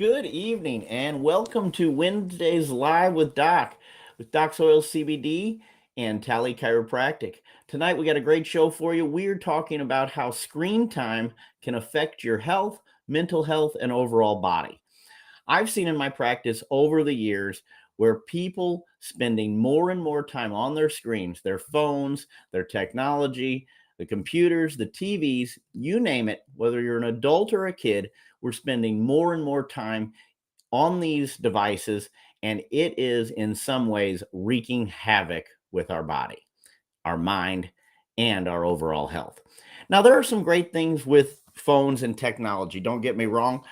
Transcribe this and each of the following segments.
Good evening and welcome to Wednesdays Live with Doc Soil CBD and Tally Chiropractic. Tonight we got a great show for you. We're talking about how screen time can affect your health, mental health, and overall body. I've seen in my practice over the years where people spending more and more time on their screens, their phones, their technology, the computers, the TVs, you name it, whether you're an adult or a kid, we're spending more and more time on these devices, and it is in some ways wreaking havoc with our body, our mind, and our overall health. Now, there are some great things with phones and technology. Don't get me wrong.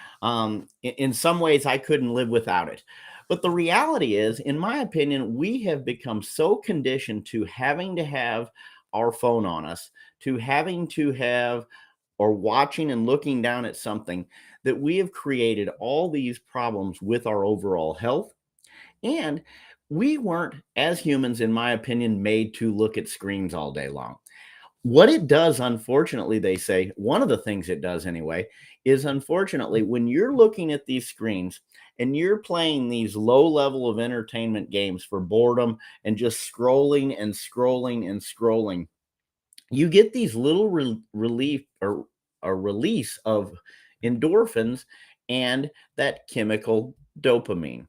In some ways, I couldn't live without it. But the reality is, in my opinion, we have become so conditioned to having to have our phone on us, to having to have or watching and looking down at something that we have created all these problems with our overall health. And we weren't, as humans, in my opinion, made to look at screens all day long. What it does, unfortunately, they say, one of the things it does anyway, is unfortunately, when you're looking at these screens and you're playing these low level of entertainment games for boredom and just scrolling and scrolling and scrolling, you get these little relief or a release of endorphins and that chemical dopamine.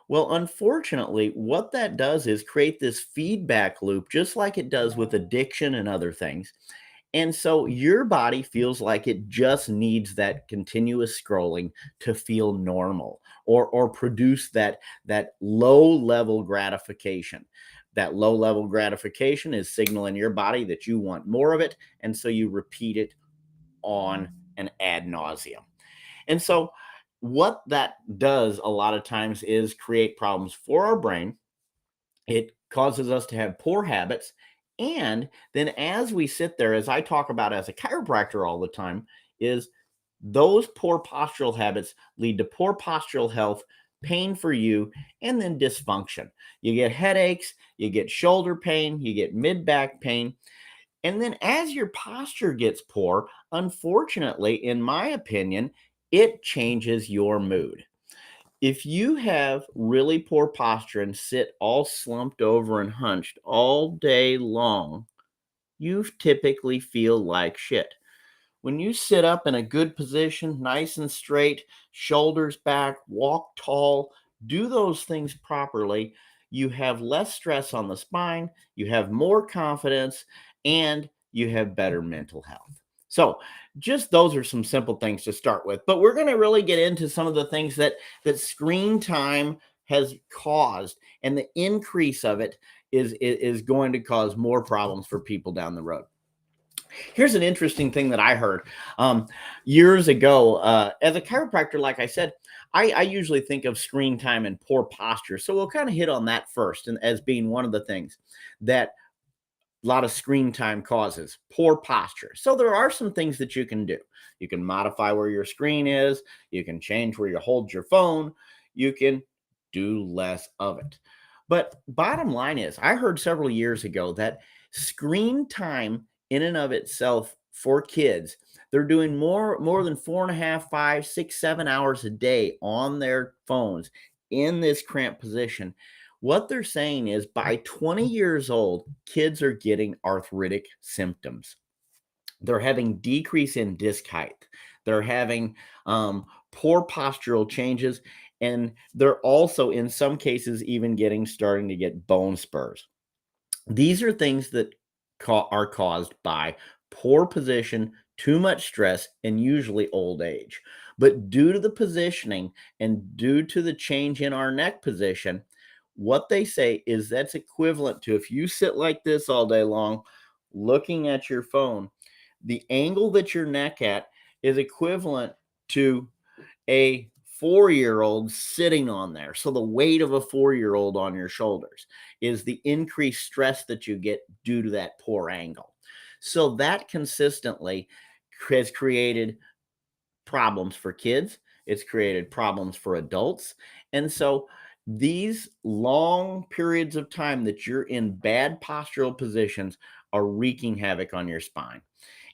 Well, unfortunately, what that does is create this feedback loop, just like it does with addiction and other things. And so your body feels like it just needs that continuous scrolling to feel normal or produce that low level gratification. That low level gratification is signaling your body that you want more of it. And so you repeat it on an ad nauseum. And so what that does a lot of times is create problems for our brain. It causes us to have poor habits. And then as we sit there, as I talk about as a chiropractor all the time, is those poor postural habits lead to poor postural health, pain for you, and then dysfunction. You get headaches, you get shoulder pain, you get mid back pain. And then as your posture gets poor, unfortunately, in my opinion, it changes your mood. If you have really poor posture and sit all slumped over and hunched all day long, you typically feel like shit. When you sit up in a good position, nice and straight, shoulders back, walk tall, do those things properly, you have less stress on the spine, you have more confidence, and you have better mental health. So, just those are some simple things to start with. But we're going to really get into some of the things that screen time has caused, and the increase of it is going to cause more problems for people down the road. Here's an interesting thing that I heard years ago. As a chiropractor, like I said, I usually think of screen time and poor posture. So we'll kind of hit on that first, and as being one of the things that a lot of screen time causes poor posture. So there are some things that you can do. You can modify where your screen is. You can change where you hold your phone. You can do less of it. But bottom line is, I heard several years ago that screen time in and of itself for kids, they're doing more than 4.5, 5, 6, 7 hours a day on their phones in this cramped position. What they're saying is by 20 years old, kids are getting arthritic symptoms. They're having decrease in disc height. They're having poor postural changes, and they're also in some cases even starting to get bone spurs. These are things that are caused by poor position, too much stress, and usually old age. But due to the positioning and due to the change in our neck position, what they say is that's equivalent to if you sit like this all day long, looking at your phone, the angle that your neck at is equivalent to a 4-year old sitting on there. So the weight of a 4-year old on your shoulders is the increased stress that you get due to that poor angle. So that consistently has created problems for kids. It's created problems for adults. And so these long periods of time that you're in bad postural positions are wreaking havoc on your spine.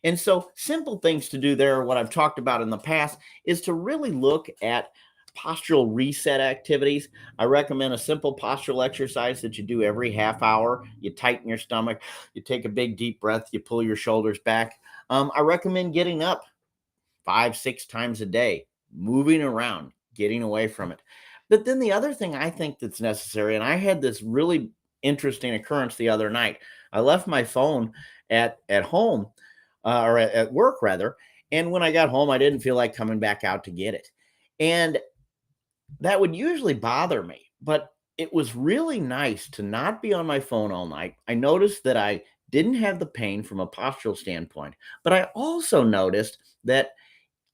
And so simple things to do there, what I've talked about in the past, is to really look at postural reset activities. I recommend a simple postural exercise that you do every half hour. You tighten your stomach, you take a big deep breath, you pull your shoulders back. I recommend getting up 5, 6 times a day, moving around, getting away from it. But then the other thing I think that's necessary, and I had this really interesting occurrence the other night. I left my phone at home, or at work rather, and when I got home, I didn't feel like coming back out to get it, and that would usually bother me. But it was really nice to not be on my phone all night. I noticed that I didn't have the pain from a postural standpoint, but I also noticed that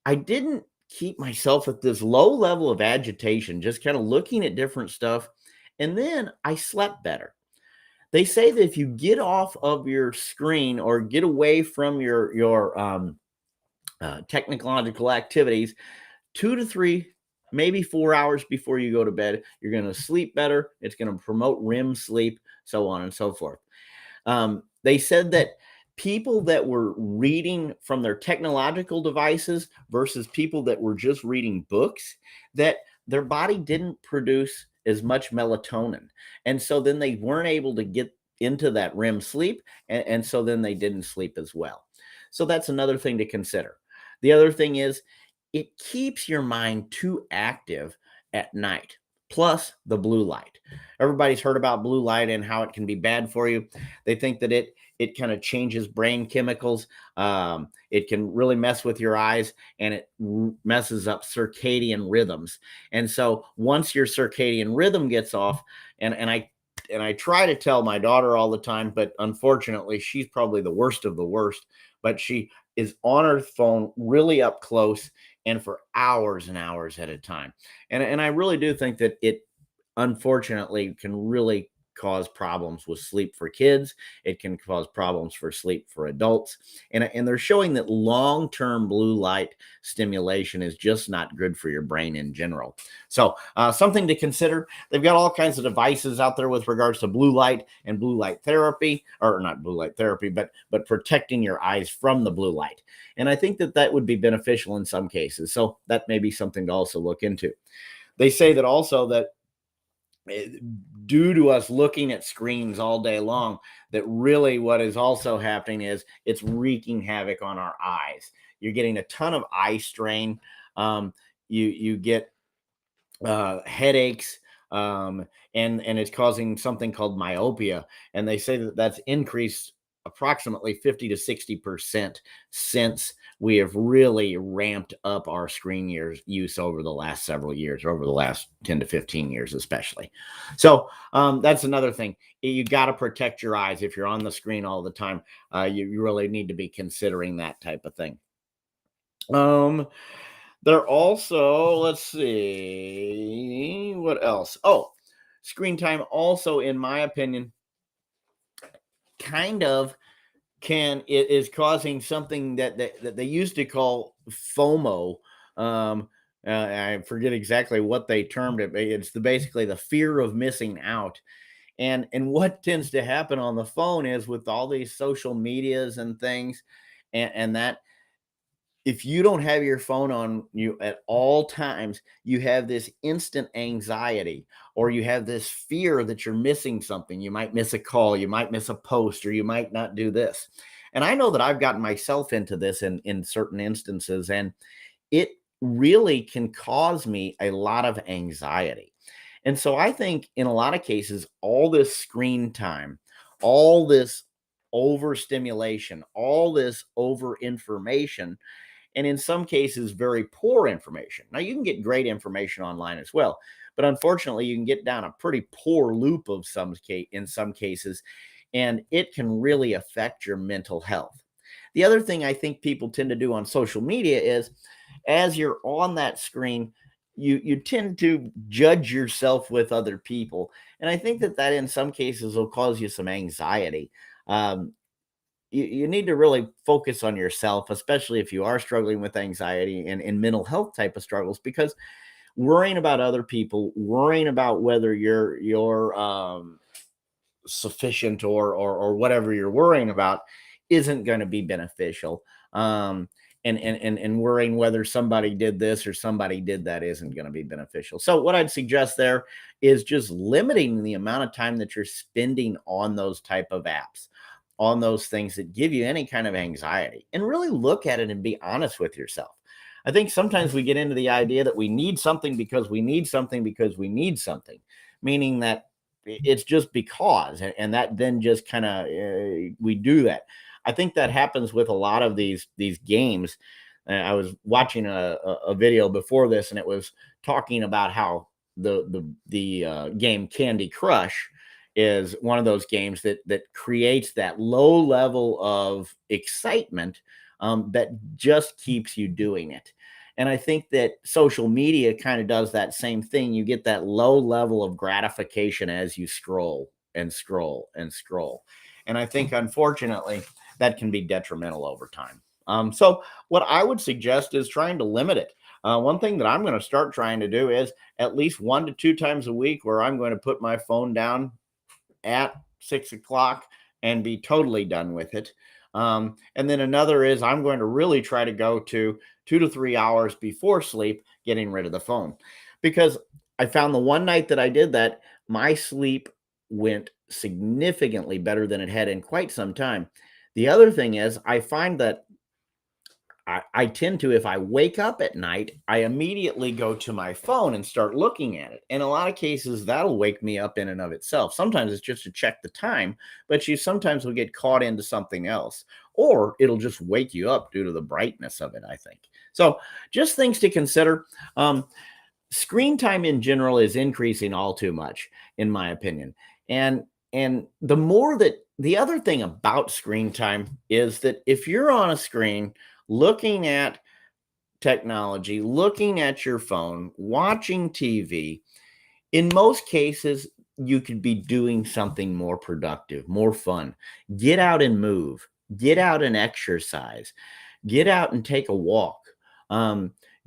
I didn't keep myself at this low level of agitation, just kind of looking at different stuff. And then I slept better. They say that if you get off of your screen or get away from your technological activities, 2 to 3, maybe 4 hours before you go to bed, you're going to sleep better. It's going to promote REM sleep, so on and so forth. They said that people that were reading from their technological devices versus people that were just reading books, that their body didn't produce as much melatonin. And so then they weren't able to get into that REM sleep. And so then they didn't sleep as well. So that's another thing to consider. The other thing is it keeps your mind too active at night, plus the blue light. Everybody's heard about blue light and how it can be bad for you. They think that it kind of changes brain chemicals. It can really mess with your eyes, and it messes up circadian rhythms. And so once your circadian rhythm gets off, and I try to tell my daughter all the time, but unfortunately, she's probably the worst of the worst. But she is on her phone really up close and for hours and hours at a time. And I really do think that it unfortunately can really cause problems with sleep for kids. It can cause problems for sleep for adults. And they're showing that long-term blue light stimulation is just not good for your brain in general. So something to consider. They've got all kinds of devices out there with regards to blue light and blue light therapy, or not blue light therapy, but protecting your eyes from the blue light. And I think that that would be beneficial in some cases. So that may be something to also look into. They say that also that due to us looking at screens all day long, that really what is also happening is it's wreaking havoc on our eyes. You're getting a ton of eye strain. You get headaches, and it's causing something called myopia. And they say that that's increased approximately 50 to 60% since we have really ramped up our screen years use over the last several years, or over the last 10 to 15 years, especially. So that's another thing. You got to protect your eyes. If you're on the screen all the time, you really need to be considering that type of thing. They're also, let's see, what else? Oh, screen time also, in my opinion, kind of it is causing something that they used to call FOMO. I forget exactly what they termed it, but it's basically the fear of missing out. And what tends to happen on the phone is with all these social medias and things, and that if you don't have your phone on you at all times, you have this instant anxiety, or you have this fear that you're missing something. You might miss a call, you might miss a post, or you might not do this. And I know that I've gotten myself into this in certain instances, and it really can cause me a lot of anxiety. And so I think in a lot of cases, all this screen time, all this overstimulation, all this over information, and in some cases, very poor information. Now, you can get great information online as well, but unfortunately, you can get down a pretty poor loop of in some cases, and it can really affect your mental health. The other thing I think people tend to do on social media is, as you're on that screen, you tend to judge yourself with other people, and I think that in some cases will cause you some anxiety. Um, you need to really focus on yourself, especially if you are struggling with anxiety and mental health type of struggles, because worrying about other people, worrying about whether you're sufficient, or whatever you're worrying about, isn't going to be beneficial. and worrying whether somebody did this or somebody did that isn't going to be beneficial. So what I'd suggest there is just limiting the amount of time that you're spending on those type of apps, on those things that give you any kind of anxiety, and really look at it and be honest with yourself. I think sometimes we get into the idea that we need something because we need something because we need something, meaning that it's just because, and that then just kind of we do that. I think that happens with a lot of these games. I was watching a video before this, and it was talking about how the game Candy Crush is one of those games that creates that low level of excitement that just keeps you doing it. And I think that social media kind of does that same thing. You get that low level of gratification as you scroll and scroll and scroll. And I think, unfortunately, that can be detrimental over time. So, what I would suggest is trying to limit it. One thing that I'm going to start trying to do is at least 1 to 2 times a week where I'm going to put my phone down at 6 o'clock and be totally done with it. And then another is I'm going to really try to go to 2 to 3 hours before sleep, getting rid of the phone. Because I found the one night that I did that, my sleep went significantly better than it had in quite some time. The other thing is, I find that I tend to, if I wake up at night, I immediately go to my phone and start looking at it. In a lot of cases, that'll wake me up in and of itself. Sometimes it's just to check the time, but you sometimes will get caught into something else, or it'll just wake you up due to the brightness of it, I think. So, just things to consider. Screen time in general is increasing all too much, in my opinion. And the more that the other thing about screen time is that if you're on a screen looking at technology, looking at your phone, watching TV, in most cases, you could be doing something more productive, more fun. Get out and move, get out and exercise, get out and take a walk.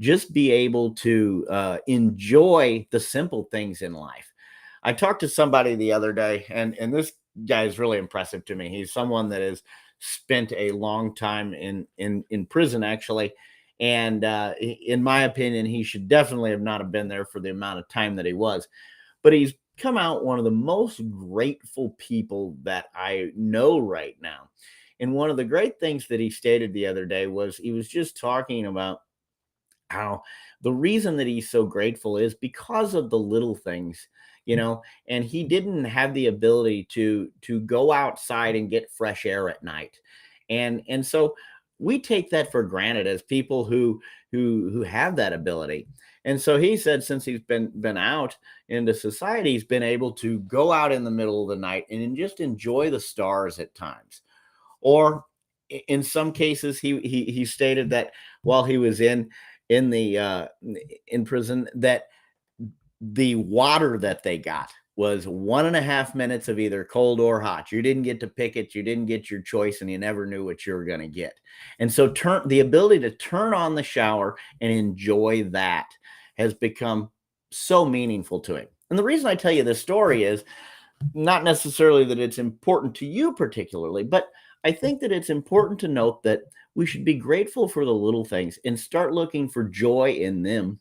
Just be able to enjoy the simple things in life. I talked to somebody the other day, and this guy is really impressive to me. He's someone that has spent a long time in prison, actually, and in my opinion, he should definitely have not have been there for the amount of time that he was. But he's come out one of the most grateful people that I know right now. And one of the great things that he stated the other day was he was just talking about how the reason that he's so grateful is because of the little things, and he didn't have the ability to go outside and get fresh air at night. And so we take that for granted as people who have that ability. And so he said since he's been out into society, he's been able to go out in the middle of the night and just enjoy the stars at times. Or in some cases, he stated that while he was in the in prison, that the water that they got was 1.5 minutes of either cold or hot. You didn't get to pick it, you didn't get your choice, and you never knew what you were going to get. And so the ability to turn on the shower and enjoy that has become so meaningful to him. And the reason I tell you this story is not necessarily that it's important to you particularly, but I think that it's important to note that we should be grateful for the little things and start looking for joy in them.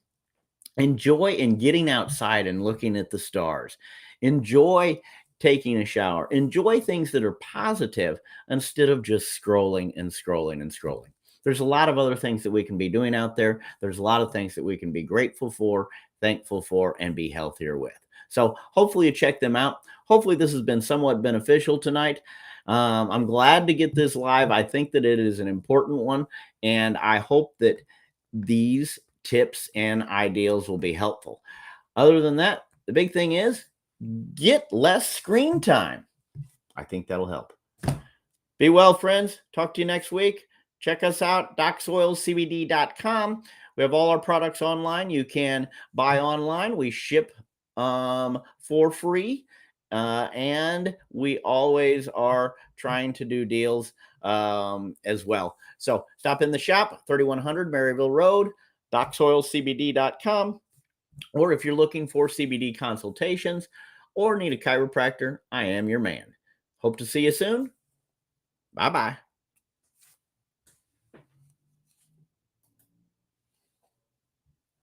Enjoy in getting outside and looking at the stars. Enjoy taking a shower. Enjoy things that are positive instead of just scrolling and scrolling and scrolling. There's a lot of other things that we can be doing out there. There's a lot of things that we can be grateful for, thankful for, and be healthier with. So hopefully you check them out. Hopefully this has been somewhat beneficial tonight. I'm glad to get this live. I think that it is an important one, and I hope that these tips and ideals will be helpful. Other than that, the big thing is get less screen time. I think that'll help. Be well, friends. Talk to you next week. Check us out, docsoilcbd.com. We have all our products online. You can buy online. We ship for free. And we always are trying to do deals as well. So stop in the shop, 3100 Maryville Road, docsoilcbd.com. Or if you're looking for CBD consultations or need a chiropractor, I am your man. Hope to see you soon. Bye-bye.